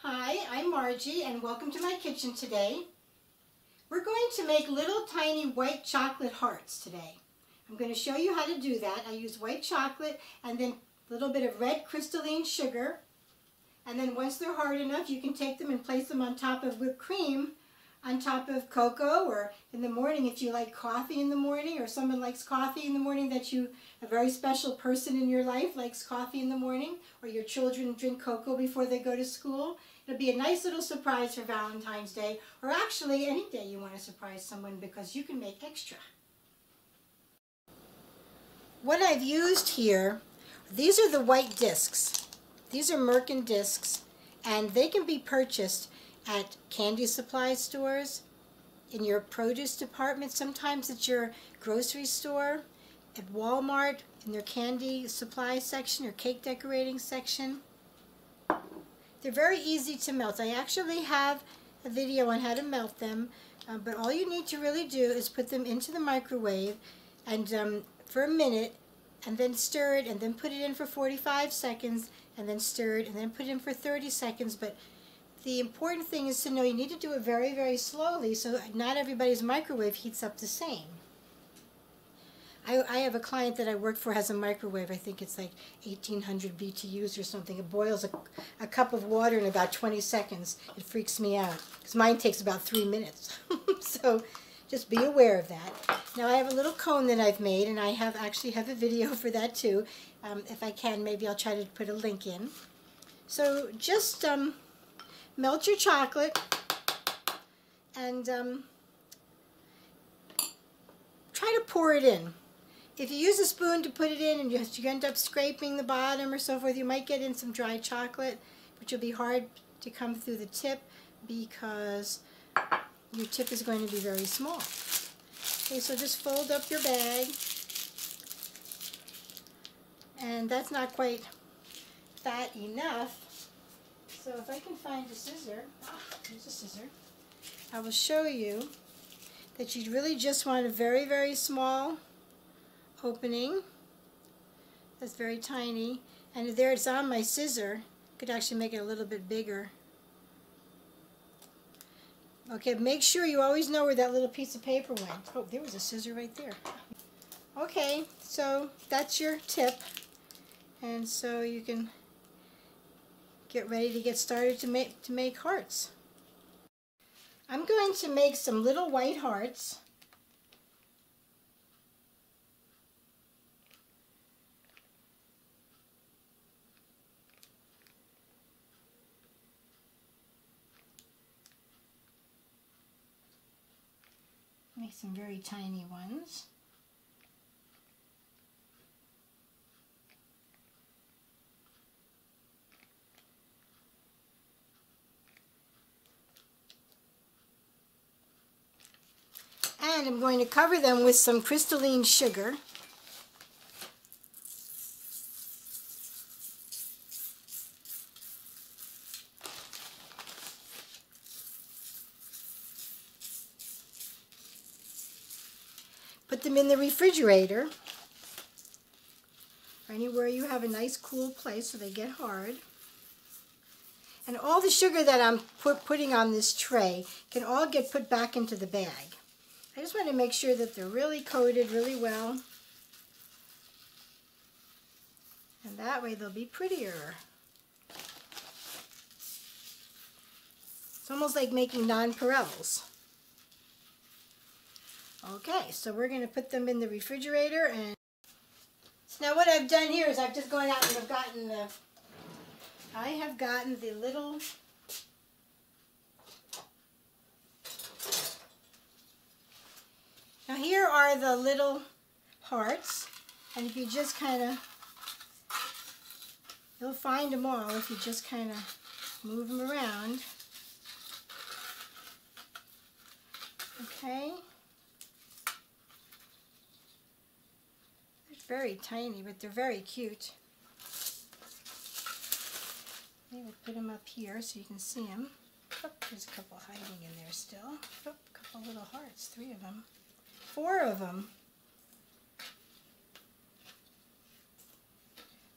Hi, I'm Margie and welcome to my kitchen today. We're going to make little tiny white chocolate hearts today. I'm going to show you how to do that. I use white chocolate and then a little bit of red crystalline sugar. And then once they're hard enough, you can take them and place them on top of whipped cream, on top of cocoa, or in the morning if you like coffee in the morning, or someone likes coffee in the morning a very special person in your life likes coffee in the morning, or your children drink cocoa before they go to school. It'll be a nice little surprise for Valentine's Day, or actually any day you want to surprise someone because you can make extra. What I've used here, these are the white discs. These are Merkin discs, and they can be purchased at candy supply stores, in your produce department, sometimes at your grocery store, at Walmart, in their candy supply section or cake decorating section. They're very easy to melt. I actually have a video on how to melt them, but all you need to really do is put them into the microwave and for a minute, and then stir it, and then put it in for 45 seconds, and then stir it, and then put it in for 30 seconds. But the important thing is to know you need to do it very, very slowly so not everybody's microwave heats up the same. I have a client that I work for has a microwave. I think it's like 1800 BTUs or something. It boils a cup of water in about 20 seconds. It freaks me out because mine takes about 3 minutes. So just be aware of that. Now I have a little cone that I've made, and I actually have a video for that too. If I can, maybe I'll try to put a link in. So just melt your chocolate and try to pour it in. If you use a spoon to put it in and you end up scraping the bottom or so forth, you might get in some dry chocolate, which will be hard to come through the tip because your tip is going to be very small. Okay, so just fold up your bag, and that's not quite fat enough. So if I can find a scissor, here's a scissor, I will show you that you really just want a very, very small opening. That's very tiny, and there it's on my scissor. Could actually make it a little bit bigger. Okay, make sure you always know where that little piece of paper went. Oh, there was a scissor right there. Okay, so that's your tip, and so you can get ready to get started to make hearts. I'm going to make some little white hearts. Make some very tiny ones. And I'm going to cover them with some crystalline sugar. Put them in the refrigerator, or anywhere you have a nice cool place so they get hard. And all the sugar that I'm putting on this tray can all get put back into the bag. I just want to make sure that they're really coated really well, and that way they'll be prettier. It's almost like making nonpareils. Okay, so we're going to put them in the refrigerator. And so now what I've done here is I've just gone out and I have gotten the little now here are the little hearts, and if you just kind of, you'll find them all if you just kind of move them around. Okay. Very tiny, but they're very cute. Maybe put them up here so you can see them. Oh, there's a couple hiding in there still. Oh, a couple little hearts, 3 of them. 4 of them.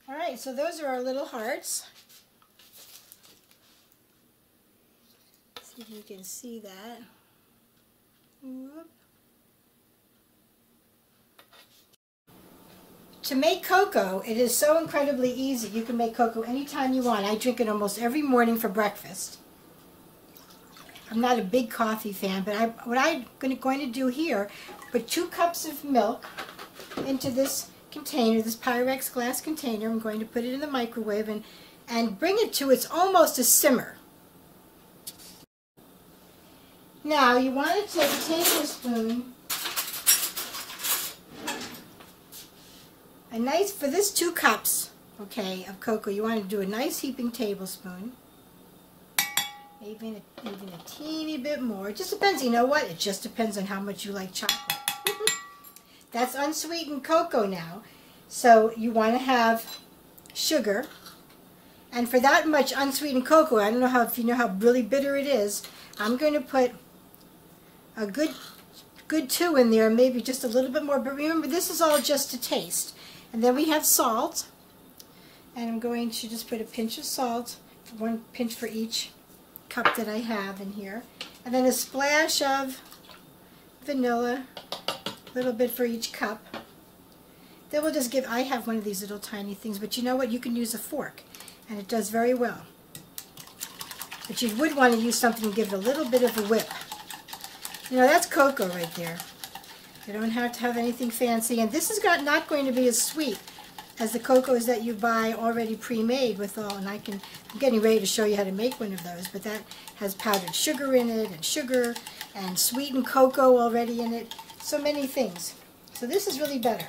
Alright, so those are our little hearts. If you can see that. Whoop. To make cocoa, it is so incredibly easy. You can make cocoa anytime you want. I drink it almost every morning for breakfast. I'm not a big coffee fan, but what I'm going to do here, put 2 cups of milk into this container, this Pyrex glass container. I'm going to put it in the microwave and bring it to its almost a simmer. Now you want to take a tablespoon, for this 2 cups, okay, of cocoa, you want to do a nice heaping tablespoon. Even a teeny bit more. It just depends, you know what? It just depends on how much you like chocolate. That's unsweetened cocoa now. So you want to have sugar. And for that much unsweetened cocoa, I don't know if you know how really bitter it is, I'm going to put a good 2 in there, maybe just a little bit more. But remember, this is all just to taste. And then we have salt. And I'm going to just put a pinch of salt, 1 pinch for each cup that I have in here, and then a splash of vanilla, a little bit for each cup. Then we'll just I have one of these little tiny things, but you know what, you can use a fork and it does very well. But you would want to use something to give it a little bit of a whip. You know, that's cocoa right there. You don't have to have anything fancy, and this is not going to be as sweet as the cocoas that you buy already pre-made with all, and I'm getting ready to show you how to make one of those, but that has powdered sugar in it, and sugar, and sweetened cocoa already in it, so many things. So this is really better.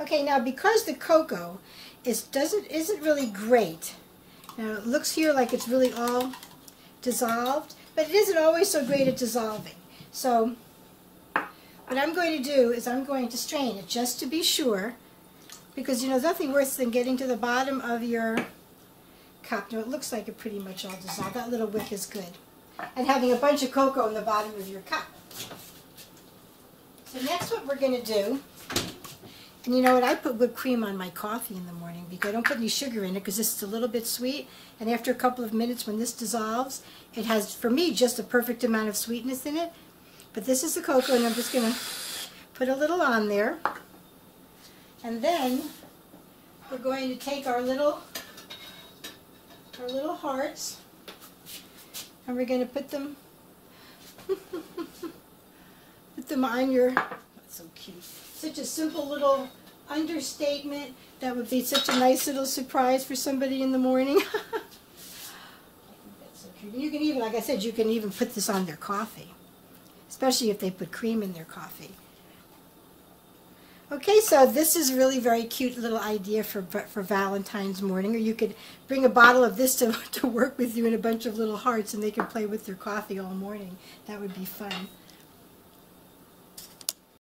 Okay, now because the cocoa isn't really great, now it looks here like it's really all dissolved, but it isn't always so great at dissolving. So what I'm going to do is I'm going to strain it just to be sure, because, you know, nothing worse than getting to the bottom of your cup. Now, it looks like it pretty much all dissolved. That little wick is good. And having a bunch of cocoa in the bottom of your cup. So next what we're going to do, and you know what, I put whipped cream on my coffee in the morning because I don't put any sugar in it because this is a little bit sweet. And after a couple of minutes when this dissolves, it has, for me, just a perfect amount of sweetness in it. But this is the cocoa, and I'm just going to put a little on there. And then we're going to take our little hearts, and we're going to put them on your, that's so cute, such a simple little understatement. That would be such a nice little surprise for somebody in the morning. I think that's so cute. You can even, like I said, you can even put this on their coffee, especially if they put cream in their coffee. Okay, so this is really very cute little idea for Valentine's morning, or you could bring a bottle of this to work with you and a bunch of little hearts, and they can play with their coffee all morning. That would be fun.